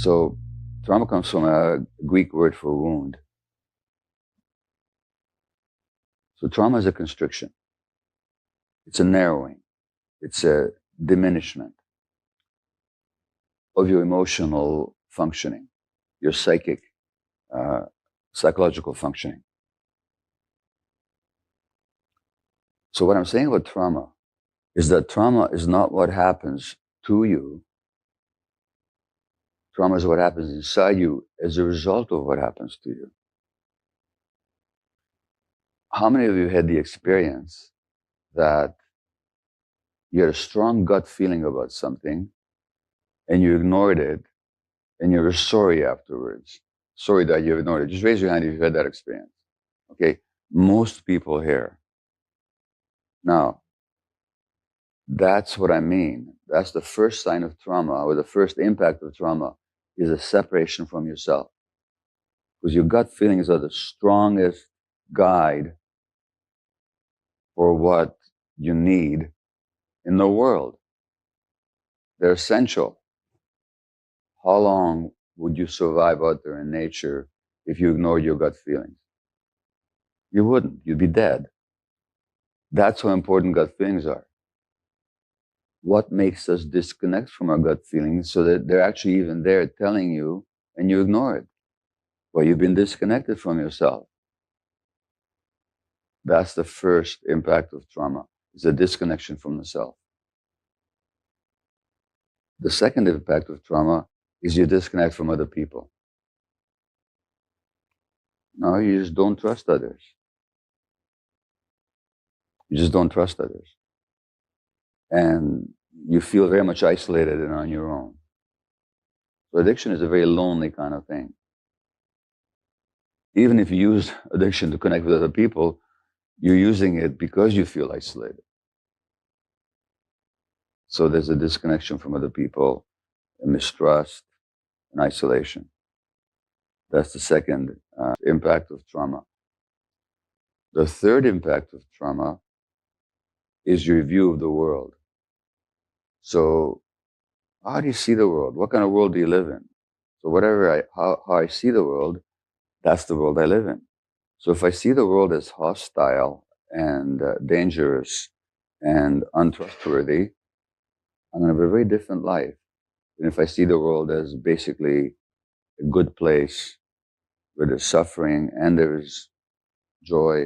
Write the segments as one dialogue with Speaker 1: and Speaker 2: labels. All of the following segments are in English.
Speaker 1: So trauma comes from a Greek word for wound. So trauma is a constriction. It's a narrowing. It's a diminishment of your emotional functioning, your uh, psychological functioning. So what I'm saying about trauma is that trauma is not what happens to you. Trauma is what happens inside you as a result of what happens to you. How many of you had the experience that you had a strong gut feeling about something and you ignored it and you were sorry afterwards? Sorry that you ignored it. Just raise your hand if you've had that experience. Okay? Most people here. Now, that's what I mean. That's the first sign of trauma, or the first impact of trauma, is a separation from yourself. Because your gut feelings are the strongest guide for what you need in the world. They're essential. How long would you survive out there in nature if you ignored your gut feelings? You wouldn't. You'd be dead. That's how important gut feelings are. What makes us disconnect from our gut feelings so that they're actually even there telling you and you ignore it? Well, you've been disconnected from yourself. That's the first impact of trauma, is a disconnection from the self. The second impact of trauma is you disconnect from other people. No, you just don't trust others. You just don't trust others. And you feel very much isolated and on your own. So addiction is a very lonely kind of thing. Even if you use addiction to connect with other people, you're using it because you feel isolated. So there's a disconnection from other people, a mistrust, and isolation. That's the second impact of trauma. The third impact of trauma is your view of the world. So how do you see the world? What kind of world do you live in? So how I see the world, that's the world I live in. So if I see the world as hostile and dangerous and untrustworthy, I'm going to have a very different life than if I see the world as basically a good place where there's suffering and there's joy.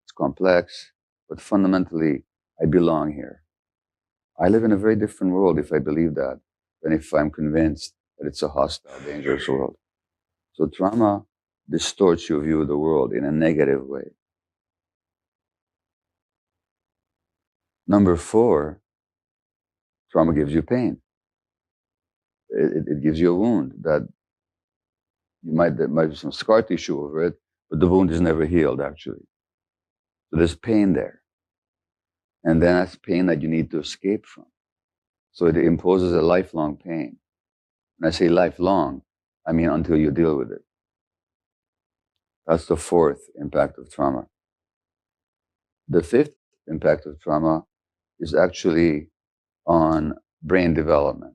Speaker 1: It's complex, but fundamentally, I belong here. I live in a very different world if I believe that than if I'm convinced that it's a hostile, dangerous world. So trauma distorts your view of the world in a negative way. Number 4, trauma gives you pain. It gives you a wound that there might be some scar tissue over it, but the wound is never healed actually. So there's pain there. And then that's pain that you need to escape from. So it imposes a lifelong pain. When I say lifelong, I mean until you deal with it. That's the 4th impact of trauma. The 5th impact of trauma is actually on brain development.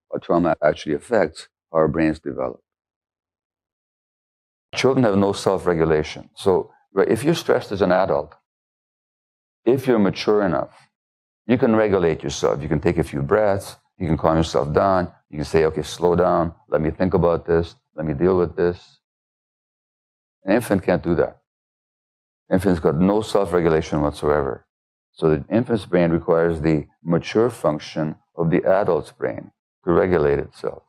Speaker 1: What trauma actually affects how our brains develop. Children have no self-regulation. So if you're stressed as an adult, if you're mature enough, you can regulate yourself. You can take a few breaths. You can calm yourself down. You can say, okay, slow down. Let me think about this. Let me deal with this. An infant can't do that. Infant's got no self-regulation whatsoever. So the infant's brain requires the mature function of the adult's brain to regulate itself.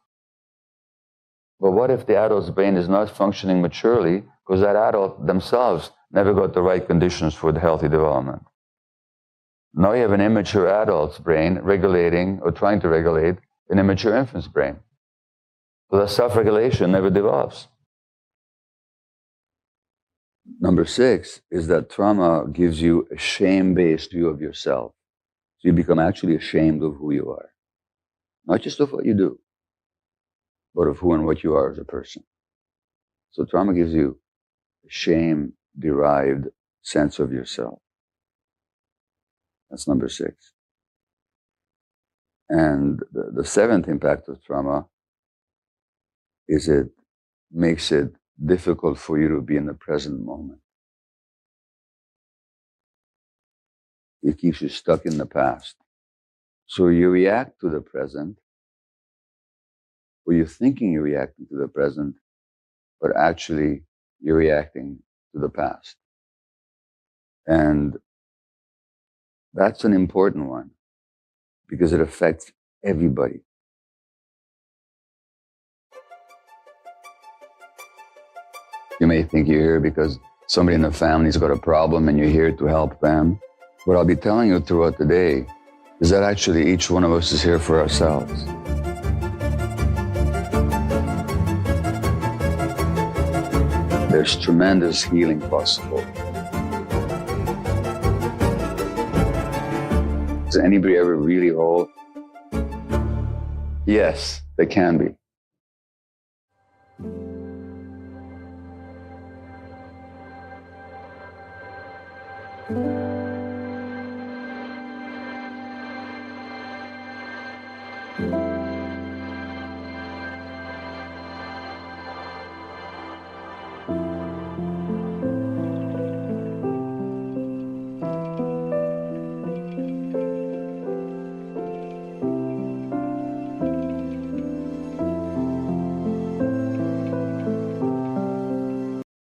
Speaker 1: But what if the adult's brain is not functioning maturely because that adult themselves never got the right conditions for the healthy development? Now you have an immature adult's brain regulating or trying to regulate an immature infant's brain. So that self-regulation never develops. Number 6 is that trauma gives you a shame-based view of yourself. So you become actually ashamed of who you are. Not just of what you do, but of who and what you are as a person. So trauma gives you a shame-derived sense of yourself. That's number 6. And the 7th impact of trauma is it makes it difficult for you to be in the present moment. It keeps you stuck in the past. So you react to the present, or you're thinking you're reacting to the present, but actually you're reacting to the past. And that's an important one because it affects everybody. You may think you're here because somebody in the family's got a problem and you're here to help them. What I'll be telling you throughout the day is that actually each one of us is here for ourselves. There's tremendous healing possible. Is anybody ever really whole? Yes, they can be.